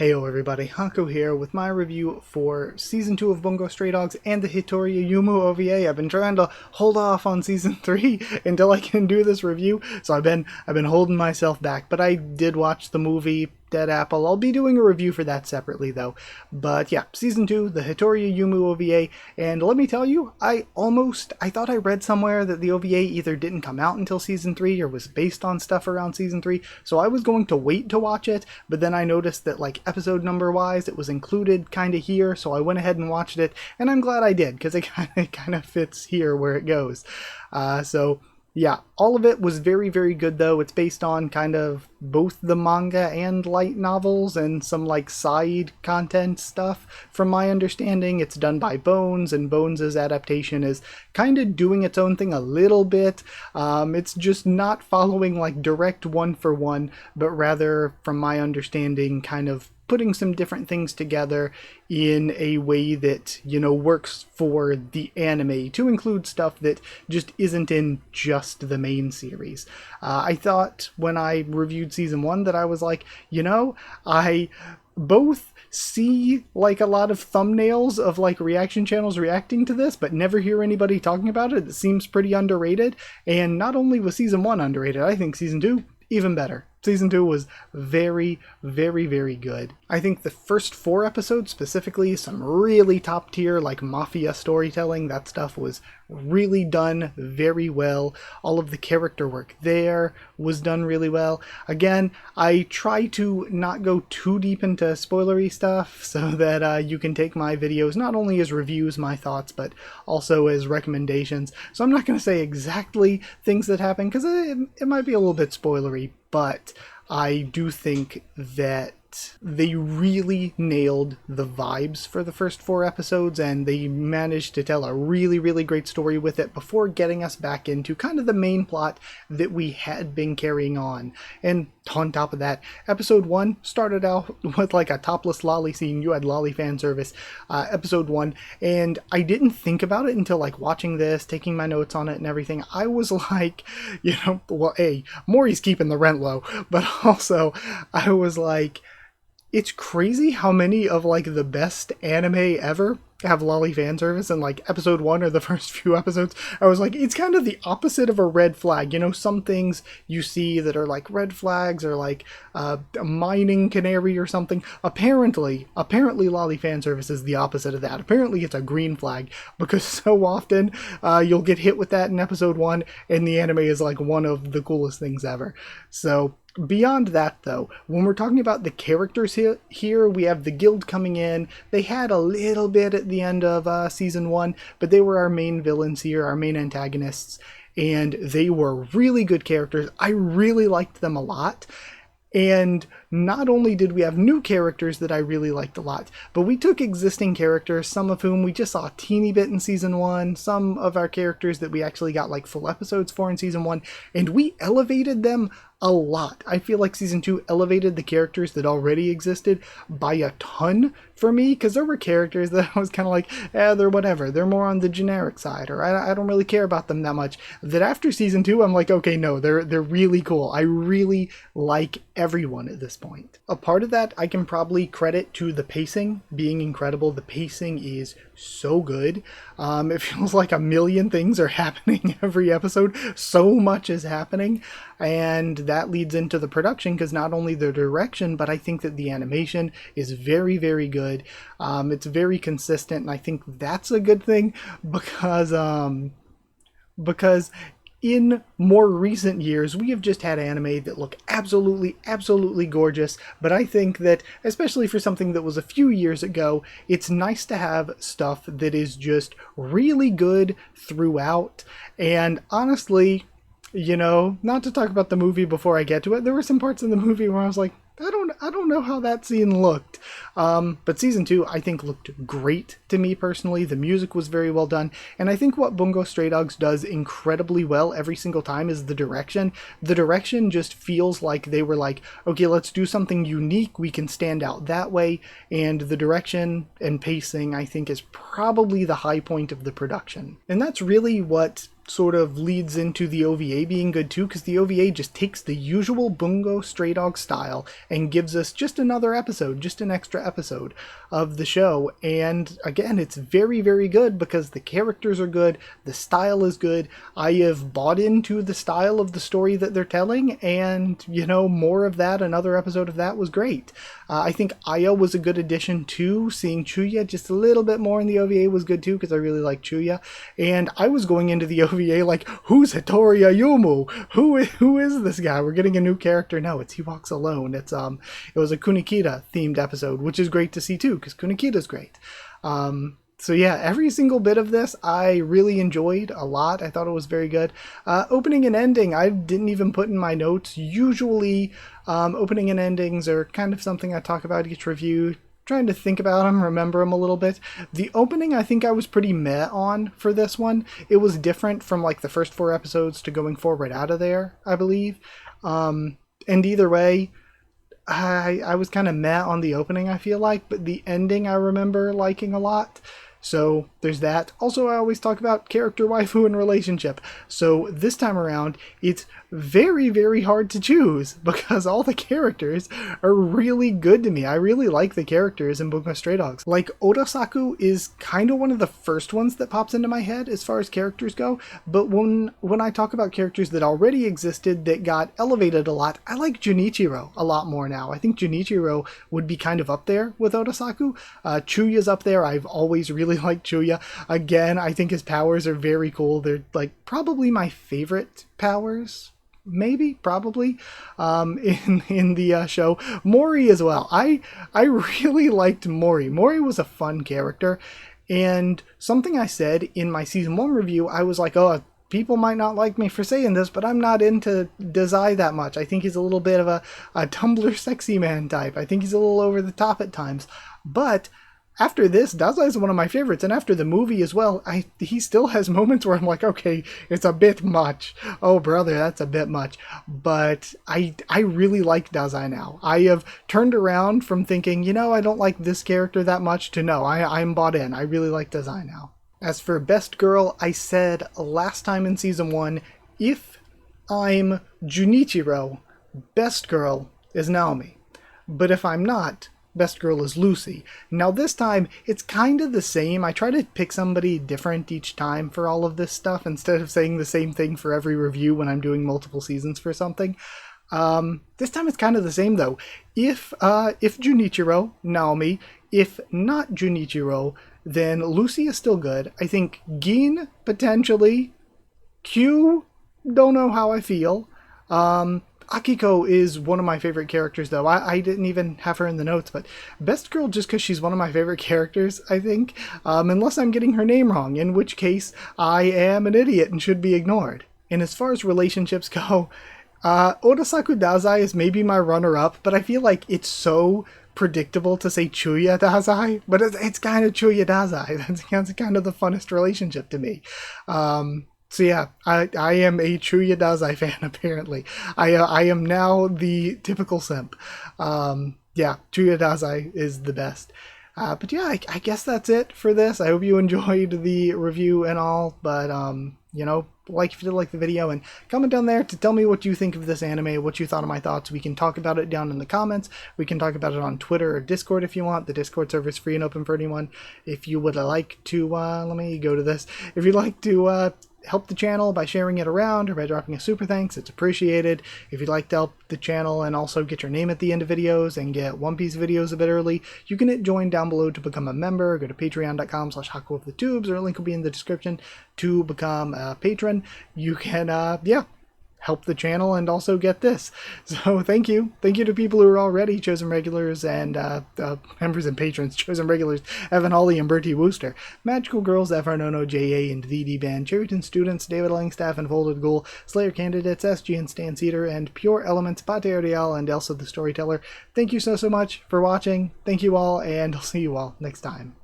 Heyo everybody, Haku here with my review for Season 2 of Bungo Stray Dogs and the Hitori Ayumu OVA. I've been trying to hold off on Season 3 until I can do this review, so I've been holding myself back, but I did watch the movie Dead Apple. I'll be doing a review for that separately though. But yeah, Season 2, the Hitori Ayumu OVA, and let me tell you, I thought I read somewhere that the OVA either didn't come out until Season 3 or was based on stuff around Season 3, so I was going to wait to watch it, but then I noticed that like episode number wise it was included kind of here, so I went ahead and watched it, and I'm glad I did, because it kind of fits here where it goes. Yeah, all of it was very, very good though. It's based on kind of both the manga and light novels and some like side content stuff. From my understanding, it's done by Bones, and Bones' adaptation is kind of doing its own thing a little bit. It's just not following like direct one for one, but rather, from my understanding, kind of putting some different things together in a way that, you know, works for the anime, to include stuff that just isn't in just the main series. I thought when I reviewed Season 1 that I was like, you know, I both see like a lot of thumbnails of like reaction channels reacting to this, but never hear anybody talking about it. It seems pretty underrated, and not only was Season 1 underrated, I think Season 2 even better. Season 2 was very, very, very good. I think the first 4 episodes specifically, some really top tier like mafia storytelling, that stuff was really done very well. All of the character work there was done really well. Again, I try to not go too deep into spoilery stuff so that you can take my videos not only as reviews, my thoughts, but also as recommendations. So I'm not going to say exactly things that happen because it might be a little bit spoilery, but I do think that they really nailed the vibes for the first 4 episodes, and they managed to tell a really, really great story with it before getting us back into kind of the main plot that we had been carrying on. And on top of that, episode 1 started out with like a topless lolly scene. You had lolly fan service, episode 1, and I didn't think about it until like watching this, taking my notes on it and everything. I was like, you know, well, Maury's keeping the rent low, but also I was like, it's crazy how many of like the best anime ever have lolly fan service, and like episode 1 or the first few episodes, I was like, it's kind of the opposite of a red flag. You know, some things you see that are like red flags or like a mining canary or something. Apparently lolly fan service is the opposite of that. Apparently it's a green flag, because so often you'll get hit with that in episode 1 and the anime is like one of the coolest things ever. So beyond that though, when we're talking about the characters here, we have the guild coming in. They had a little bit at the end of season 1, but they were our main villains here, our main antagonists, and they were really good characters. I really liked them a lot. And not only did we have new characters that I really liked a lot, but we took existing characters, some of whom we just saw a teeny bit in season 1, some of our characters that we actually got like full episodes for in season 1, and we elevated them a lot. I feel like season 2 elevated the characters that already existed by a ton for me, because there were characters that I was kind of like, they're whatever, they're more on the generic side, or I don't really care about them that much. That after season 2, I'm like, okay, no, they're really cool. I really like everyone at this point. A part of that I can probably credit to the pacing being incredible. The pacing is so good. It feels like a million things are happening every episode. So much is happening, and that leads into the production, because not only the direction, but I think that the animation is very, very good. It's very consistent, and I think that's a good thing, because in more recent years, we have just had anime that look absolutely, absolutely gorgeous, but I think that, especially for something that was a few years ago, it's nice to have stuff that is just really good throughout. And honestly, you know, not to talk about the movie before I get to it, there were some parts in the movie where I was like, I don't know how that scene looked. But season 2, I think, looked great to me personally. The music was very well done. And I think what Bungo Stray Dogs does incredibly well every single time is the direction. The direction just feels like they were like, okay, let's do something unique. We can stand out that way. And the direction and pacing, I think, is probably the high point of the production. And that's really what sort of leads into the OVA being good too, because the OVA just takes the usual Bungo Stray Dog style and gives us just another episode, just an extra episode of the show. And again, it's very, very good because the characters are good, the style is good. I have bought into the style of the story that they're telling, and you know, more of that, another episode of that was great. I think Aya was a good addition too. Seeing Chuya just a little bit more in the OVA was good too, because I really like Chuya. And I was going into the OVA like, who's Hitori Ayumu? Who is this guy? We're getting a new character. No, He Walks Alone. It was a Kunikita themed episode, which is great to see too, because Kunikita's great. So yeah, every single bit of this I really enjoyed a lot. I thought it was very good. Opening and ending, I didn't even put in my notes. Usually, opening and endings are kind of something I talk about each review, trying to think about them, remember them a little bit. The opening, I think I was pretty meh on for this one. It was different from like the first 4 episodes to going forward out of there, I believe. And either way, I was kind of meh on the opening, I feel like, but the ending I remember liking a lot. So there's that. Also, I always talk about character, waifu, and relationship. So this time around, it's very, very hard to choose because all the characters are really good to me. I really like the characters in Bungo Stray Dogs. Like, Odasaku is kind of one of the first ones that pops into my head as far as characters go, but when I talk about characters that already existed that got elevated a lot, I like Junichiro a lot more now. I think Junichiro would be kind of up there with Odasaku. Chuya's up there. I've always really liked Chuya. Again, I think his powers are very cool. They're like probably my favorite powers. Maybe, probably, in the show. Mori as well. I really liked Mori. Mori was a fun character, and something I said in my season 1 review, I was like, oh, people might not like me for saying this, but I'm not into Dazai that much. I think he's a little bit of a Tumblr sexy man type. I think he's a little over the top at times, but after this, Dazai is one of my favorites, and after the movie as well, he still has moments where I'm like, okay, it's a bit much. Oh, brother, that's a bit much. But I really like Dazai now. I have turned around from thinking, you know, I don't like this character that much, to no, I'm bought in. I really like Dazai now. As for Best Girl, I said last time in Season 1, if I'm Junichiro, Best Girl is Naomi. But if I'm not, Best Girl is Lucy. Now this time, it's kind of the same. I try to pick somebody different each time for all of this stuff instead of saying the same thing for every review when I'm doing multiple seasons for something. This time it's kind of the same though. If Junichiro, Naomi. If not Junichiro, then Lucy is still good. I think Gin, potentially. Q, don't know how I feel. Akiko is one of my favorite characters, though. I didn't even have her in the notes, but Best Girl just because she's one of my favorite characters, I think. Unless I'm getting her name wrong, in which case I am an idiot and should be ignored. And as far as relationships go, Odasaku Dazai is maybe my runner-up, but I feel like it's so predictable to say Chuya Dazai, but it's kind of Chuya Dazai. That's kind of the funnest relationship to me. So yeah, I am a Chuya Dazai fan, apparently. I am now the typical simp. Yeah, Chuya Dazai is the best. But yeah, I guess that's it for this. I hope you enjoyed the review and all, but you know, like if you did like the video, and comment down there to tell me what you think of this anime, what you thought of my thoughts. We can talk about it down in the comments. We can talk about it on Twitter or Discord if you want. The Discord server is free and open for anyone. If you would like to, let me go to this. If you'd like to help the channel by sharing it around or by dropping a super thanks, it's appreciated. If you'd like to help the channel and also get your name at the end of videos and get One Piece videos a bit early, you can hit join down below to become a member. Go to patreon.com/Haku of the Tubes, or a link will be in the description to become a patron. You can yeah, help the channel and also get this. So thank you to people who are already chosen regulars and members and patrons. Chosen regulars: Evan Hawley and Bertie Wooster, Magical Girls, FRNono, JA and VD Band, Cherryton Students, David Langstaff and Folded Ghoul, Slayer Candidates, SG and Stan Cedar, and Pure Elements, Pate Ariel, and Elsa the Storyteller. Thank you so much for watching. Thank you all, and I'll see you all next time.